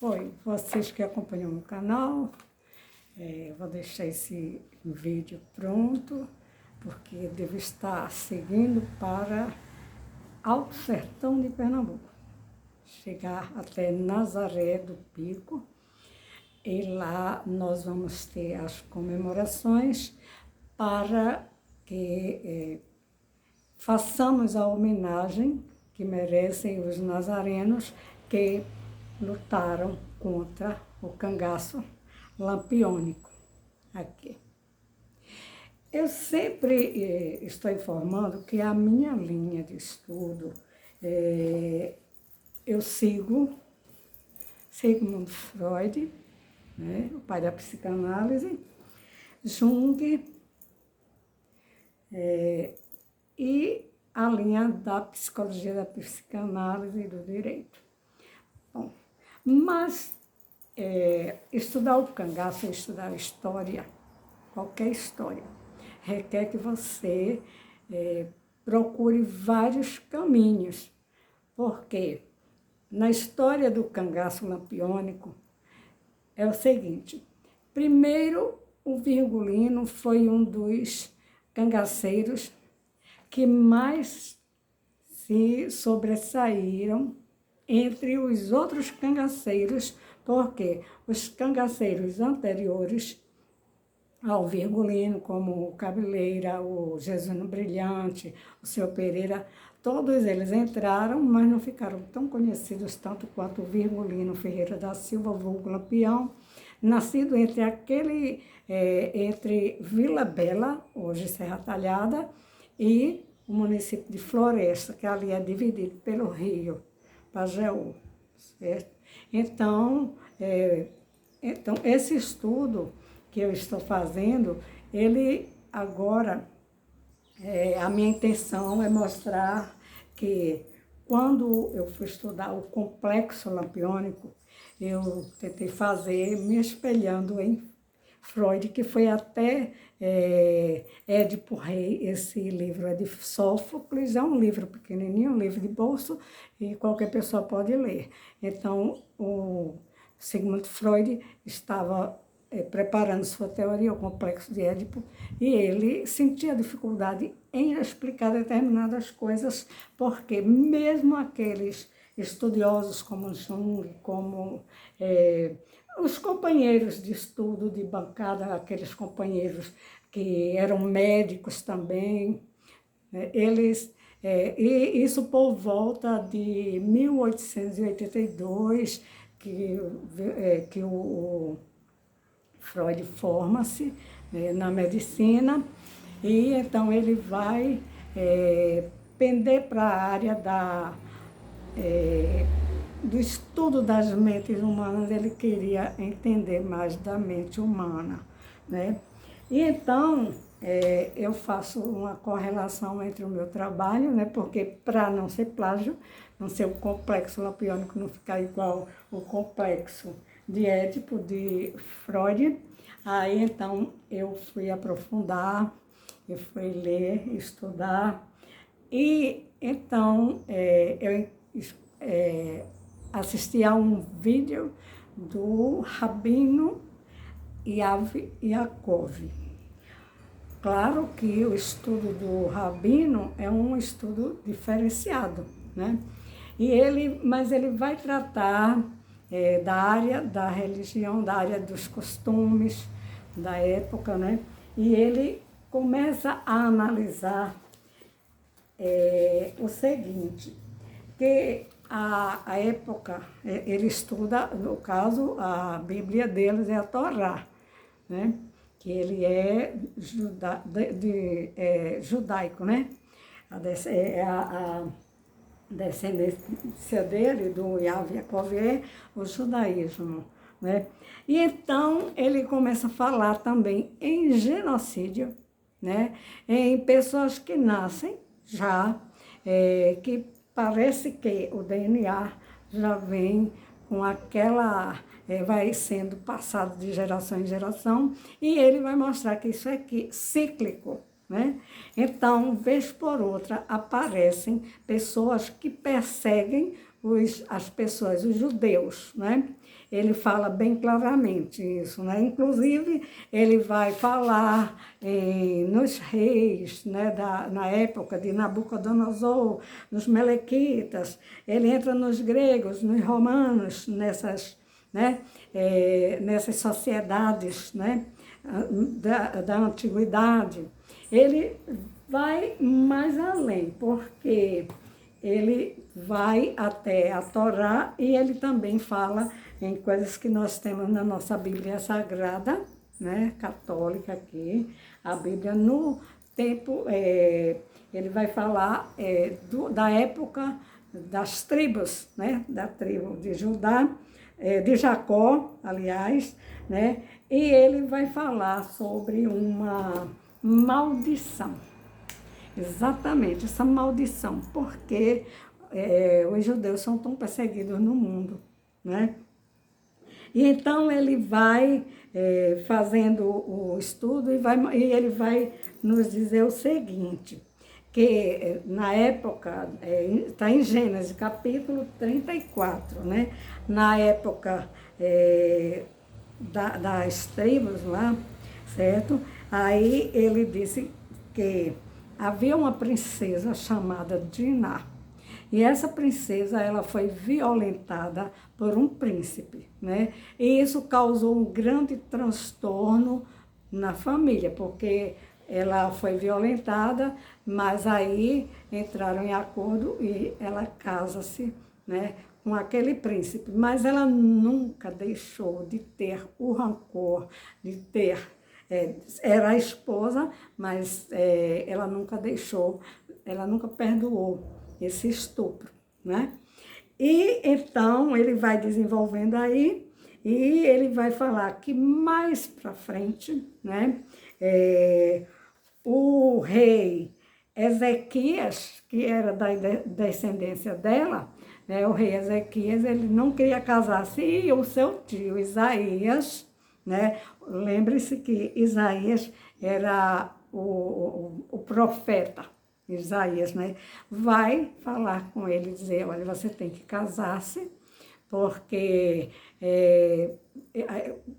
Oi, vocês que acompanham o canal, vou deixar esse vídeo pronto, porque devo estar seguindo para Alto Sertão de Pernambuco. Chegar até Nazaré do Pico, e lá nós vamos ter as comemorações para que façamos a homenagem que merecem os nazarenos que lutaram contra o cangaço lampiônico aqui. Eu sempre estou informando que a minha linha de estudo, eu sigo Sigmund Freud, né, o pai da psicanálise, Jung, e a linha da psicologia da psicanálise e do direito. Bom, mas estudar o cangaço, estudar a história, qualquer história, requer que você procure vários caminhos, porque na história do cangaço lampiônico é o seguinte: primeiro, o Virgulino foi um dos cangaceiros que mais se sobressaíram entre os outros cangaceiros, porque os cangaceiros anteriores ao Virgulino, como o Cabeleira, o Jesuíno Brilhante, o Seu Pereira, todos eles entraram, mas não ficaram tão conhecidos tanto quanto o Virgulino Ferreira da Silva, vulgo Lampião, nascido entre Vila Bela, hoje Serra Talhada, e o município de Floresta, que ali é dividido pelo rio Pajeú, certo? Então, esse estudo que eu estou fazendo, ele agora, a minha intenção é mostrar que quando eu fui estudar o complexo lampiônico, eu tentei fazer me espelhando em Freud, que foi até Édipo Rei. Esse livro é de Sófocles, é um livro pequenininho, um livro de bolso, e qualquer pessoa pode ler. Então, o Sigmund Freud estava preparando sua teoria, o complexo de Édipo, e ele sentia dificuldade em explicar determinadas coisas, porque mesmo aqueles estudiosos como Jung, como os companheiros de estudo de bancada, aqueles companheiros que eram médicos também, e isso por volta de 1882, que o Freud forma-se na medicina, e então ele vai pender para a área do estudo das mentes humanas. Ele queria entender mais da mente humana, né? E então, eu faço uma correlação entre o meu trabalho, né? Porque para não ser plágio, não ser o complexo lampiônico, não ficar igual o complexo de Édipo, de Freud, aí então eu fui aprofundar, eu fui ler, estudar, e então eu assisti a um vídeo do Rabino Yaakov. Claro que o estudo do Rabino é um estudo diferenciado, né? Mas ele vai tratar da área da religião, da área dos costumes da época, né? E ele começa a analisar o seguinte, que a época, ele estuda, no caso, a Bíblia deles é a Torá, né? Que ele é judaico, né? A descendência dele, do Yaakov, é o judaísmo, né? E então ele começa a falar também em genocídio, né? Em pessoas que nascem já, que parece que o DNA já vem com aquela, vai sendo passado de geração em geração, e ele vai mostrar que isso é cíclico, né? Então, vez por outra, aparecem pessoas que perseguem as pessoas, os judeus, né? ele fala bem claramente isso, né? Inclusive, ele vai falar nos reis, né, na época de Nabucodonosor, nos melequitas, ele entra nos gregos, nos romanos, né, nessas sociedades, né, da antiguidade. Ele vai mais além, porque ele vai até a Torá e ele também fala em coisas que nós temos na nossa Bíblia Sagrada, né, católica aqui, a Bíblia no tempo, ele vai falar da época das tribos, né, da tribo de Judá, de Jacó, aliás, né, e ele vai falar sobre uma maldição. Exatamente, essa maldição, porque os judeus são tão perseguidos no mundo, né? E então ele vai fazendo o estudo e ele vai nos dizer o seguinte, que na época, está em Gênesis capítulo 34, né? Na época das tribos lá, certo? Aí ele disse que havia uma princesa chamada Diná. E essa princesa, ela foi violentada por um príncipe, né? E isso causou um grande transtorno na família, porque ela foi violentada, mas aí entraram em acordo e ela casa-se, né, com aquele príncipe. Mas ela nunca deixou de ter o rancor, de ter... era a esposa, mas ela nunca deixou, ela nunca perdoou esse estupro, né? E então ele vai desenvolvendo aí e ele vai falar que mais para frente, né? O rei Ezequias, que era da descendência dela, né? O rei Ezequias, ele não queria casar-se, e o seu tio Isaías, né? Lembre-se que Isaías era o profeta, Isaías, né? Vai falar com ele e dizer, olha, você tem que casar-se, porque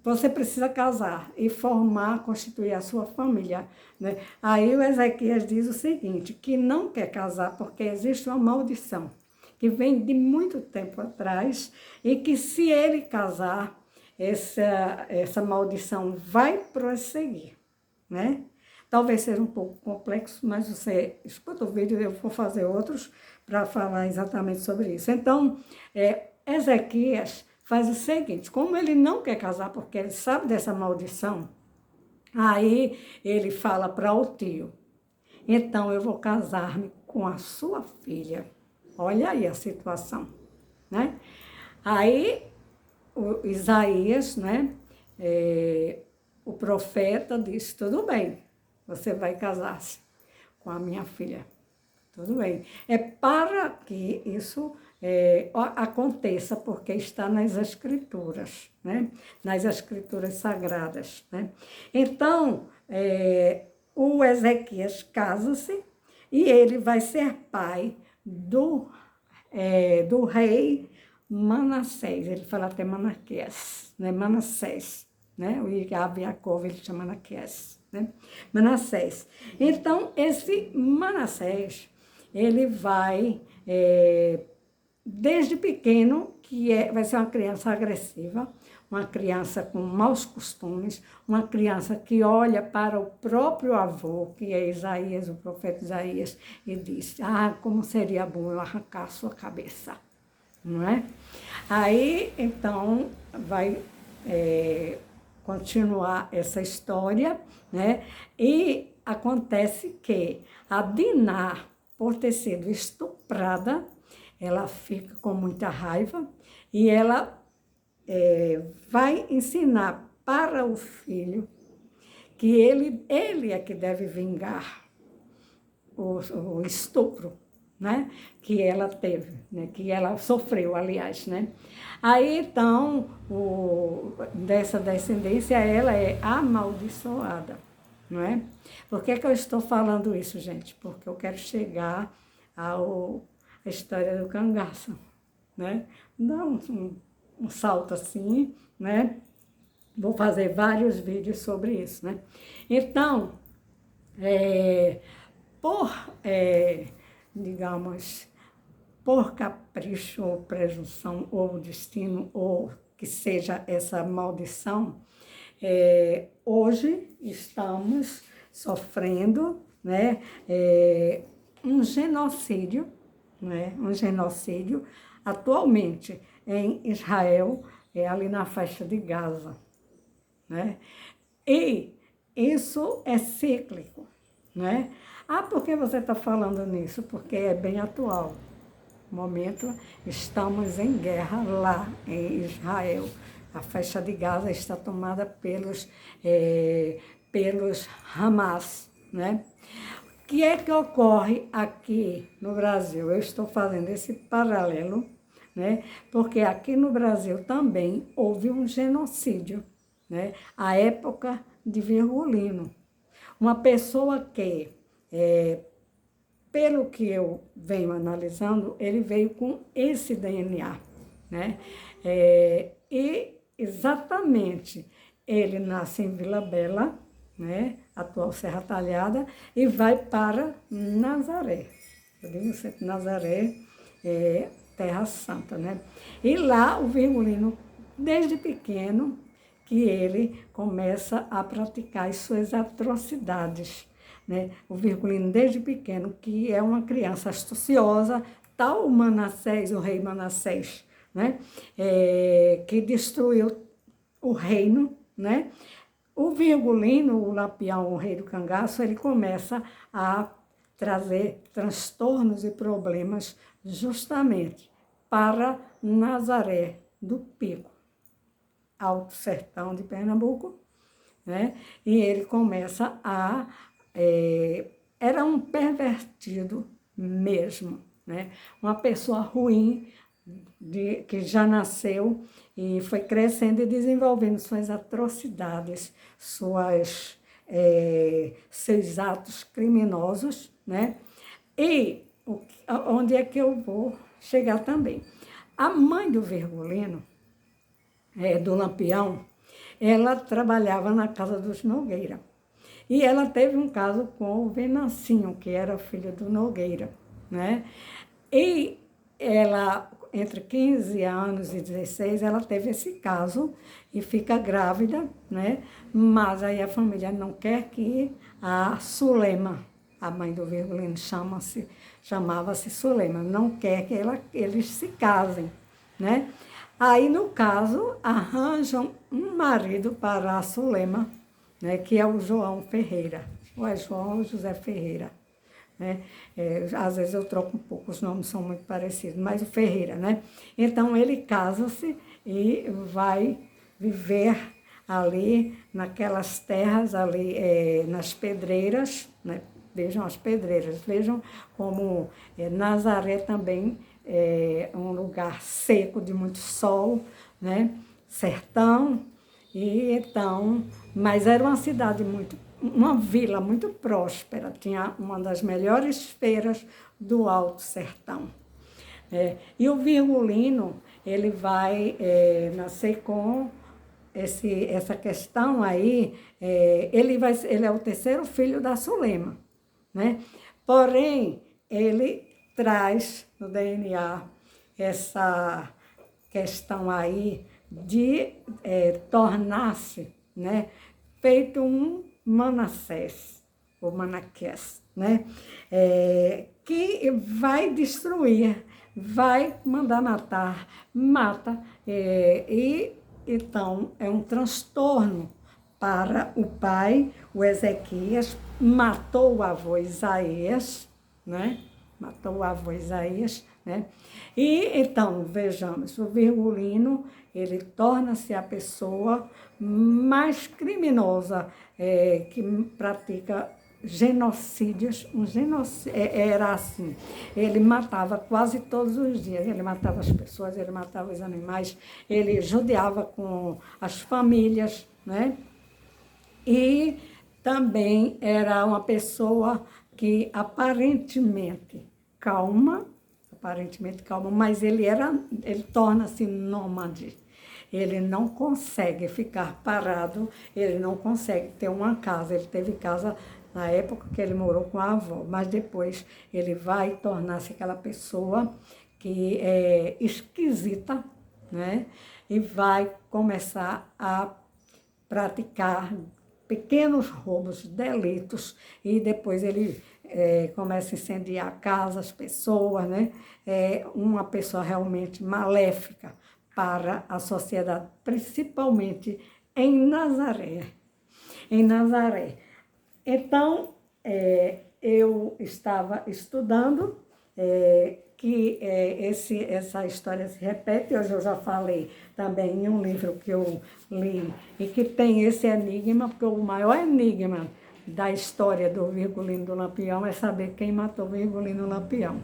você precisa casar e formar, constituir a sua família, né? Aí o Ezequias diz o seguinte, que não quer casar porque existe uma maldição, que vem de muito tempo atrás, e que se ele casar, essa maldição vai prosseguir, né? Talvez seja um pouco complexo, mas você escuta o vídeo, eu vou fazer outros para falar exatamente sobre isso. Então, Ezequias faz o seguinte, como ele não quer casar porque ele sabe dessa maldição, aí ele fala para o tio, então eu vou casar-me com a sua filha. Olha aí a situação, né? Aí o Isaías, né, o profeta disse, tudo bem, você vai casar-se com a minha filha. Tudo bem. É para que isso aconteça, porque está nas Escrituras, né? Nas Escrituras Sagradas, né? Então, o Ezequias casa-se e ele vai ser pai do rei Manassés. Ele fala até Manassés, né? Manassés, né? O Jacob, ele chama Manassés, né? Manassés. Então, esse Manassés, ele vai, desde pequeno, vai ser uma criança agressiva, uma criança com maus costumes, uma criança que olha para o próprio avô, que é Isaías, o profeta Isaías, e diz, como seria bom eu arrancar a sua cabeça, não é? Aí, então, vai continuar essa história, né? E acontece que a Diná, por ter sido estuprada, ela fica com muita raiva e ela vai ensinar para o filho que ele é que deve vingar o estupro, né, que ela teve, né, que ela sofreu, aliás, né. Aí, então, dessa descendência, ela é amaldiçoada, não é? Por que eu estou falando isso, gente? Porque eu quero chegar à história do cangaço, né? Dá um salto assim, né? Vou fazer vários vídeos sobre isso, né? Então, por, digamos, por capricho ou presunção ou destino ou que seja essa maldição, hoje estamos sofrendo, né, um genocídio, né, um genocídio atualmente em Israel, ali na faixa de Gaza, né? E isso é cíclico, né? Ah, por que você está falando nisso? Porque é bem atual. No momento, estamos em guerra lá em Israel. A faixa de Gaza está tomada pelos Hamas, né? O que é que ocorre aqui no Brasil? Eu estou fazendo esse paralelo, né? Porque aqui no Brasil também houve um genocídio, né? A época de Virgulino. Uma pessoa que, pelo que eu venho analisando, ele veio com esse DNA, né? E exatamente, ele nasce em Vila Bela, né? Atual Serra Talhada, e vai para Nazaré. Eu digo sempre Nazaré, Terra Santa, né? E lá o Virgulino, desde pequeno, que ele começa a praticar as suas atrocidades, né? O Virgulino, desde pequeno, que é uma criança astuciosa, tal o Manassés, o rei Manassés, né? Que destruiu o reino, né? O Virgulino, o Lampião, o rei do cangaço, ele começa a trazer transtornos e problemas justamente para Nazaré do Pico, Alto Sertão de Pernambuco, né? E ele começa era um pervertido mesmo, né? Uma pessoa ruim, que já nasceu e foi crescendo e desenvolvendo suas atrocidades, seus atos criminosos, né? E onde é que eu vou chegar também? A mãe do Virgulino, do Lampião, ela trabalhava na casa dos Nogueira. E ela teve um caso com o Venancinho, que era filho do Nogueira, né? E ela, entre 15 anos e 16, ela teve esse caso e fica grávida, né? Mas aí a família não quer que a Sulema, a mãe do Virgulino, chamava-se Sulema, não quer que eles se casem, né? Aí, no caso, arranjam um marido para a Sulema, né, que é o João Ferreira, ou é João ou José Ferreira, né? Às vezes eu troco um pouco, os nomes são muito parecidos, mas o Ferreira, né? Então, ele casa-se e vai viver ali naquelas terras, ali nas pedreiras, né? Vejam as pedreiras, vejam como Nazaré também é um lugar seco, de muito sol, né? Sertão, e então, mas era uma cidade uma vila muito próspera, tinha uma das melhores feiras do Alto Sertão. E o Virgulino, ele vai nascer com essa questão aí, ele é o terceiro filho da Sulema, né? Porém, ele traz no DNA essa questão aí de tornar-se, né, feito um Manassés, ou Manaqués, né, que vai destruir, vai mandar matar, mata, e então é um transtorno para o pai, o Ezequias, matou o avô Isaías, né? Matou o avô Isaías, né? E então, vejamos, o Virgulino, ele torna-se a pessoa mais criminosa que pratica genocídios. Era assim, ele matava quase todos os dias, ele matava as pessoas, ele matava os animais, ele judiava com as famílias, né? E também era uma pessoa que aparentemente calma, mas ele torna-se nômade. ele não consegue ficar parado, ele não consegue ter uma casa. Ele teve casa na época que ele morou com a avó, mas depois ele vai tornar-se aquela pessoa que é esquisita, né? E vai começar a praticar pequenos roubos, delitos, e depois ele começa a incendiar casas, pessoas, né? Uma pessoa realmente maléfica para a sociedade, principalmente em Nazaré. Em Nazaré. Então, eu estava estudando, essa história se repete. Hoje eu já falei também em um livro que eu li e que tem esse enigma, porque o maior enigma da história do Virgulino do Lampião é saber quem matou o Virgulino Lampião,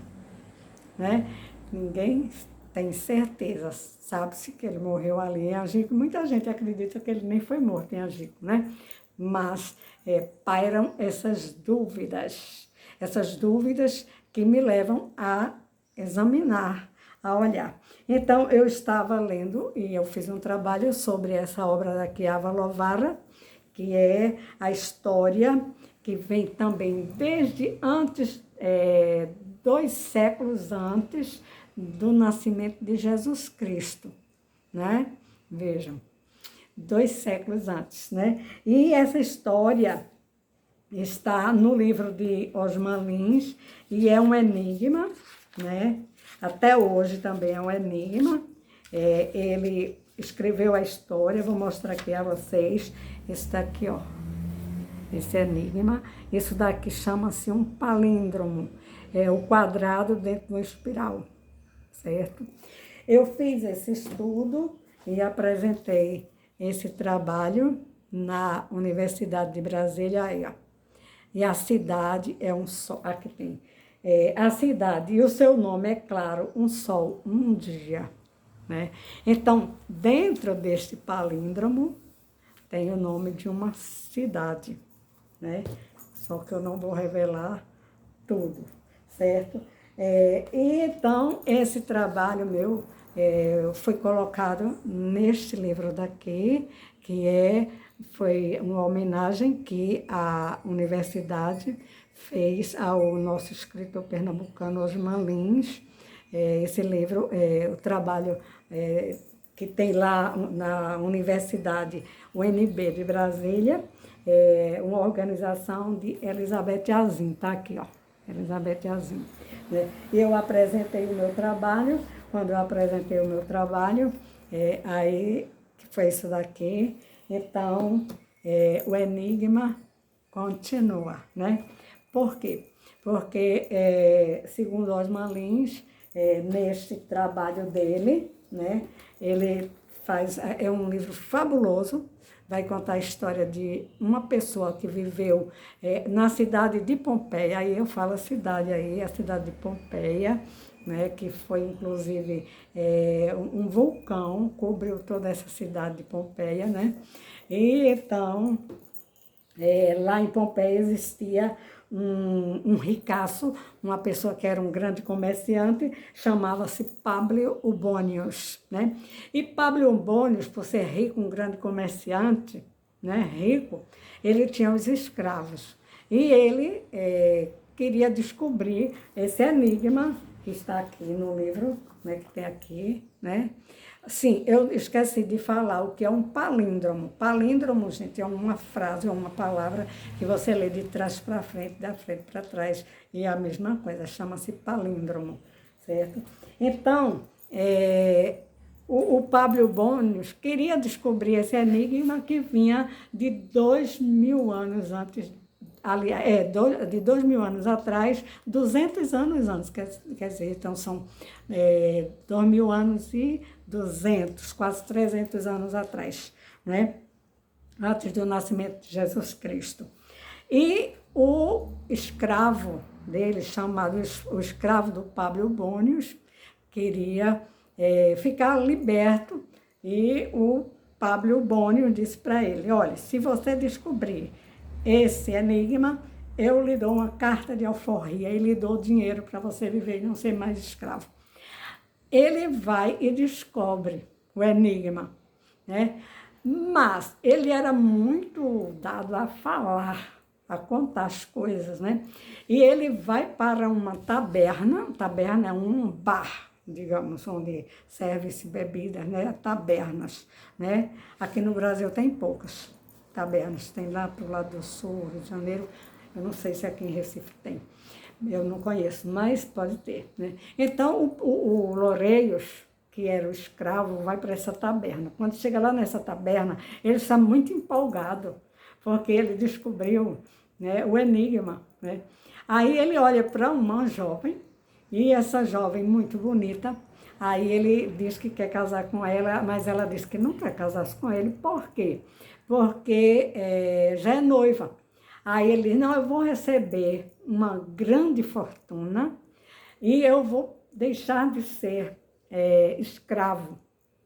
né? Ninguém tem certeza, sabe-se que ele morreu ali em Angico. Muita gente acredita que ele nem foi morto em Angico, né? Mas pairam essas dúvidas que me levam a examinar, a olhar. Então, eu estava lendo e eu fiz um trabalho sobre essa obra da Chiava-Lovara, que é a história que vem também desde antes, 2 séculos antes do nascimento de Jesus Cristo, né? Vejam, 2 séculos antes, né? E essa história está no livro de Osman Lins e é um enigma, né? Até hoje também é um enigma. Ele escreveu a história, vou mostrar aqui a vocês. Esse daqui, ó, esse enigma. Isso daqui chama-se um palíndromo. É o quadrado dentro de uma espiral, certo? Eu fiz esse estudo e apresentei esse trabalho na Universidade de Brasília, aí, ó. E a cidade é um sol, aqui tem, a cidade, e o seu nome é claro, um sol, um dia, né? Então, dentro deste palíndromo, tem o nome de uma cidade, né? Só que eu não vou revelar tudo, certo? E então, esse trabalho meu foi colocado neste livro daqui, que foi uma homenagem que a universidade fez ao nosso escritor pernambucano Osman Lins. Esse livro, o trabalho que tem lá na Universidade UNB de Brasília, uma organização de Elizabeth Azim, tá aqui, ó, Elizabeth Azim, né? E eu apresentei o meu trabalho. Quando eu apresentei o meu trabalho, aí que foi isso daqui. Então, o enigma continua, né? Por quê? Porque, segundo Osman Lins, neste trabalho dele, né, ele faz, é um livro fabuloso, vai contar a história de uma pessoa que viveu na cidade de Pompeia. Aí eu falo a cidade de Pompeia, né, que foi inclusive um vulcão, cobriu toda essa cidade de Pompeia, né? E então, lá em Pompeia existia um ricaço, uma pessoa que era um grande comerciante, chamava-se Pablo Ubônios, né? E Pablo Ubônios, por ser rico, um grande comerciante, né, rico, ele tinha os escravos. E ele queria descobrir esse enigma que está aqui no livro, né, que tem aqui, né? Sim, eu esqueci de falar o que é um palíndromo. Palíndromo, gente, é uma frase, é uma palavra que você lê de trás para frente, da frente para trás, e é a mesma coisa, chama-se palíndromo, certo? Então, o Pablo Ubônios queria descobrir esse enigma que vinha de 2000 anos antes, aliás, de 2000 anos atrás, 200 anos antes, quer dizer, então são 2000 anos e 200, quase 300 anos atrás, né? Antes do nascimento de Jesus Cristo. E o escravo dele, chamado o escravo do Pablo Ubônios, queria ficar liberto, e o Pablo Ubônios disse para ele: olha, se você descobrir esse enigma, eu lhe dou uma carta de alforria e lhe dou dinheiro para você viver e não ser mais escravo. Ele vai e descobre o enigma. né? Mas ele era muito dado a falar, a contar as coisas, né? E ele vai para uma taberna é um bar, digamos, onde serve-se bebidas, né? Tabernas, né? Aqui no Brasil tem poucas tabernas, tem lá para o lado do sul, Rio de Janeiro, eu não sei se aqui em Recife tem. Eu não conheço, mas pode ter, né? Então, o Loureios, que era o escravo, vai para essa taberna. Quando chega lá nessa taberna, ele está muito empolgado, porque ele descobriu, né, o enigma, né? Aí ele olha para uma jovem, e essa jovem muito bonita, aí ele diz que quer casar com ela, mas ela diz que não quer casar com ele. Por quê? Porque já é noiva. Aí ele diz, não, eu vou receber uma grande fortuna e eu vou deixar de ser escravo,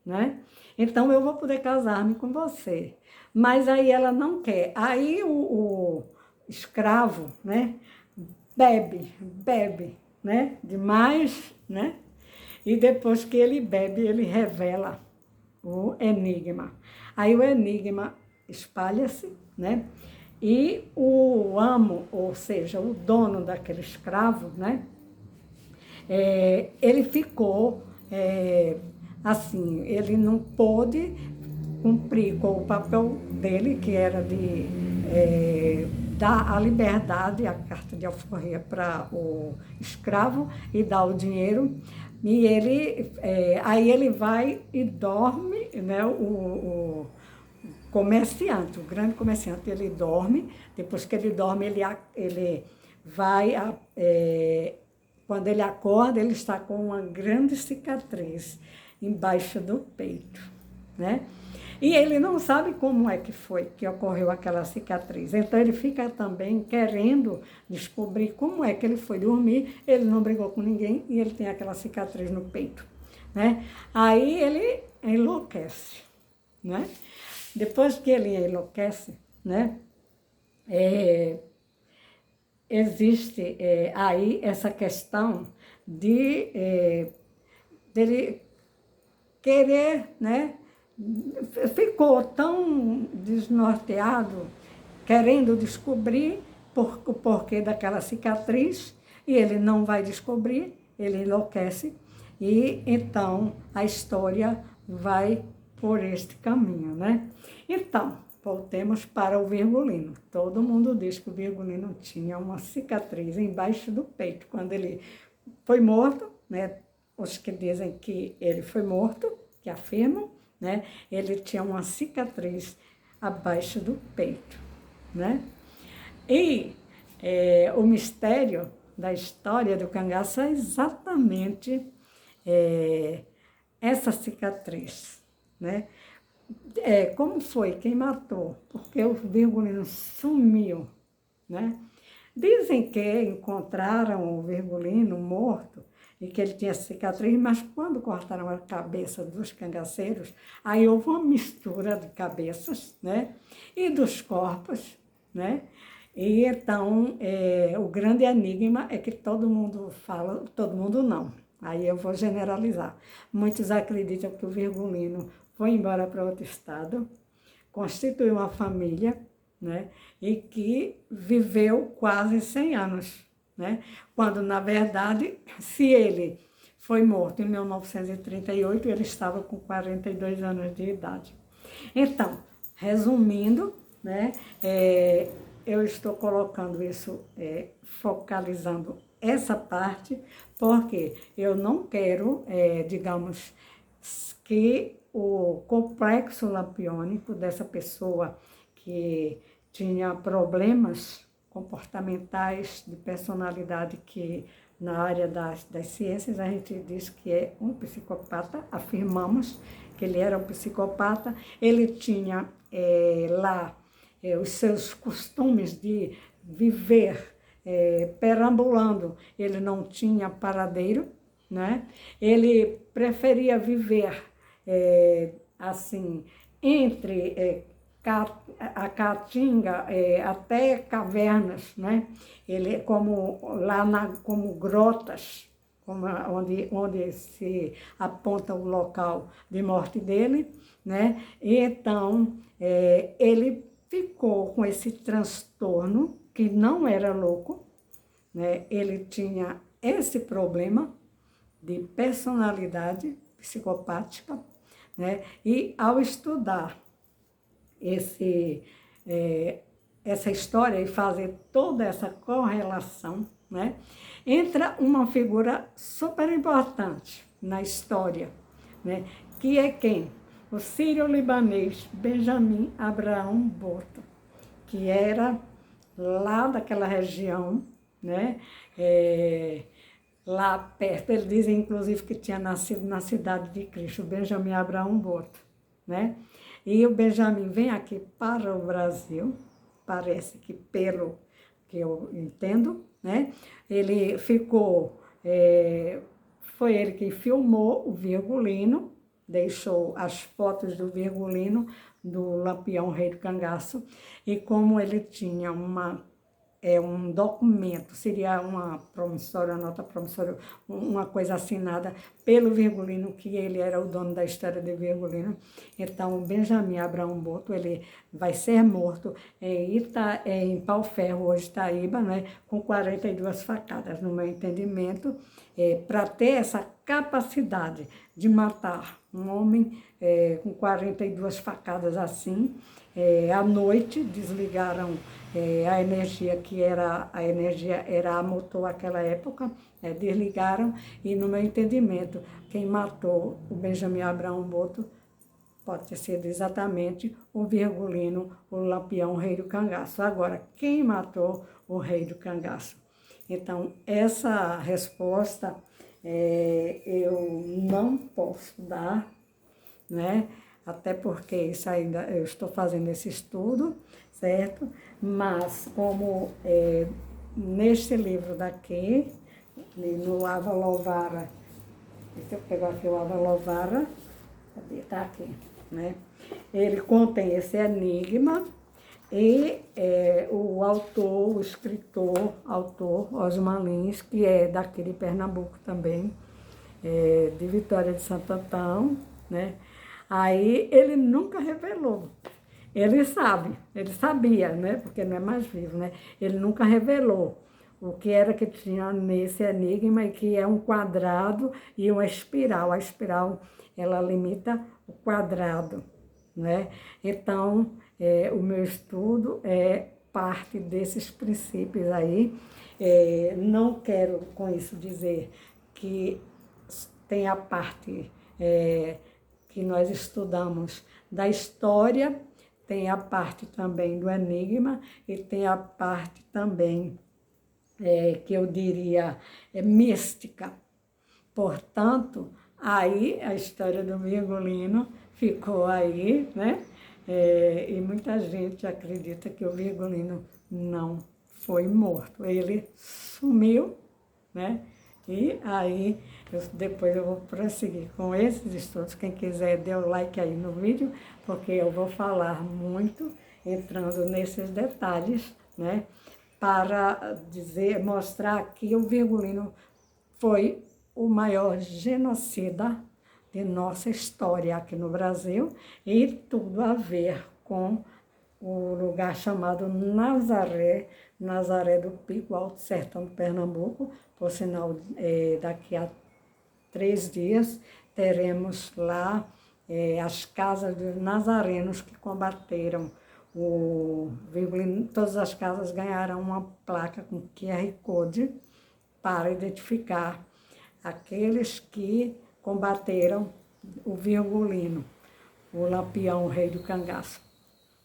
né? Então eu vou poder casar-me com você. Mas aí ela não quer. Aí o escravo, né, bebe, né, demais, né? E depois que ele bebe, ele revela o enigma. Aí o enigma espalha-se, né? E o amo, ou seja, o dono daquele escravo, né? Ele ficou assim, ele não pôde cumprir com o papel dele, que era de dar a liberdade, a carta de alforria para o escravo e dar o dinheiro. E ele, aí ele vai e dorme, né? O comerciante, o grande comerciante, ele dorme. Depois que ele dorme, ele vai, quando ele acorda, ele está com uma grande cicatriz embaixo do peito, né? E ele não sabe como é que foi que ocorreu aquela cicatriz. Então ele fica também querendo descobrir como é que ele foi dormir. Ele não brigou com ninguém e ele tem aquela cicatriz no peito, né? Aí ele enlouquece, né? Depois que ele enlouquece, né? Existe aí essa questão dele querer, né? Ficou tão desnorteado, querendo descobrir o porquê daquela cicatriz, e ele não vai descobrir, ele enlouquece, e então a história vai por este caminho, né? Então, voltemos para o Virgulino. Todo mundo diz que o Virgulino tinha uma cicatriz embaixo do peito. Quando ele foi morto, né? Os que dizem que ele foi morto, que afirmam, né? Ele tinha uma cicatriz abaixo do peito, né? E o mistério da história do cangaço é exatamente essa cicatriz, né? Como foi? Quem matou? Porque o Virgulino sumiu, né? Dizem que encontraram o Virgulino morto e que ele tinha cicatriz, mas quando cortaram a cabeça dos cangaceiros, aí houve uma mistura de cabeças, né? E dos corpos, né? E então, o grande enigma é que todo mundo fala, todo mundo não, aí eu vou generalizar. Muitos acreditam que o Virgulino foi embora para outro estado, constituiu uma família, né? E que viveu quase 100 anos, né? Quando, na verdade, se ele foi morto em 1938, ele estava com 42 anos de idade. Então, resumindo, né? Eu estou colocando isso, focalizando essa parte, porque eu não quero, digamos, que o complexo lampiônico dessa pessoa que tinha problemas comportamentais de personalidade, que na área das ciências a gente diz que é um psicopata, afirmamos que ele era um psicopata. Ele tinha lá os seus costumes de viver perambulando, ele não tinha paradeiro, né? Ele preferia viver assim, entre a caatinga até cavernas, né? Ele como grotas, onde se aponta o local de morte dele, né? E então, ele ficou com esse transtorno, que não era louco, né? Ele tinha esse problema de personalidade psicopática, né? E ao estudar essa história e fazer toda essa correlação, né? Entra uma figura super importante na história, né? Que é quem? O sírio-libanês Benjamin Abraham Botha, que era lá daquela região, né? Lá perto, eles dizem inclusive que tinha nascido na cidade de Cristo, Benjamin Abraham Botha, né? E o Benjamin vem aqui para o Brasil, parece que pelo que eu entendo, né? Ele ficou, foi ele que filmou o Virgulino, deixou as fotos do Virgulino, do Lampião Rei do Cangaço, e como ele tinha um documento, seria uma promissória, uma nota promissória, uma coisa assinada pelo Virgulino, que ele era o dono da história de Virgulino. Então, o Benjamin Abraham Botha, ele vai ser morto em Pau-Ferro, hoje Itaíba, né, com 42 facadas, no meu entendimento, para ter essa capacidade de matar um homem com 42 facadas assim. À noite, desligaram a energia, que era a motor naquela época, desligaram, e no meu entendimento, quem matou o Benjamin Abraham Botha pode ter sido exatamente o Virgulino, o Lampião Rei do Cangaço. Agora, quem matou o Rei do Cangaço? Então, essa resposta eu não posso dar, né? Até porque isso ainda eu estou fazendo esse estudo, certo? Mas como neste livro daqui, no Avalovara, deixa eu pegar aqui o Avalovara, cadê? Tá aqui, né? Ele contém esse enigma e o autor, o escritor, Osman Lins, que é daqui de Pernambuco também, de Vitória de Santo Antão, né? Aí ele nunca revelou. Ele sabia, né? Porque não é mais vivo, né? Ele nunca revelou o que era que tinha nesse enigma, e que é um quadrado e uma espiral. A espiral, ela limita o quadrado, né? Então, o meu estudo é parte desses princípios aí. Não quero com isso dizer que tem a parte que nós estudamos da história, tem a parte também do enigma, e tem a parte também, que eu diria, mística. Portanto, aí a história do Virgulino ficou aí, né? E muita gente acredita que o Virgulino não foi morto. Ele sumiu, né? E aí, depois eu vou prosseguir com esses estudos. Quem quiser, dê o like aí no vídeo, porque eu vou falar muito, entrando nesses detalhes, né? Para mostrar que o Virgulino foi o maior genocida de nossa história aqui no Brasil, e tudo a ver com o lugar chamado Nazaré, Nazaré do Pico, Alto Sertão do Pernambuco. Por sinal, daqui a 3 dias teremos lá as casas dos nazarenos que combateram o Virgulino. Todas as casas ganharam uma placa com QR Code para identificar aqueles que combateram o Virgulino, o Lampião Rei do Cangaço.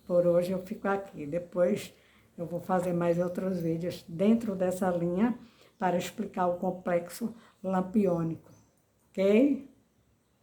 Por hoje eu fico aqui. Depois eu vou fazer mais outros vídeos dentro dessa linha para explicar o complexo lampiônico, ok?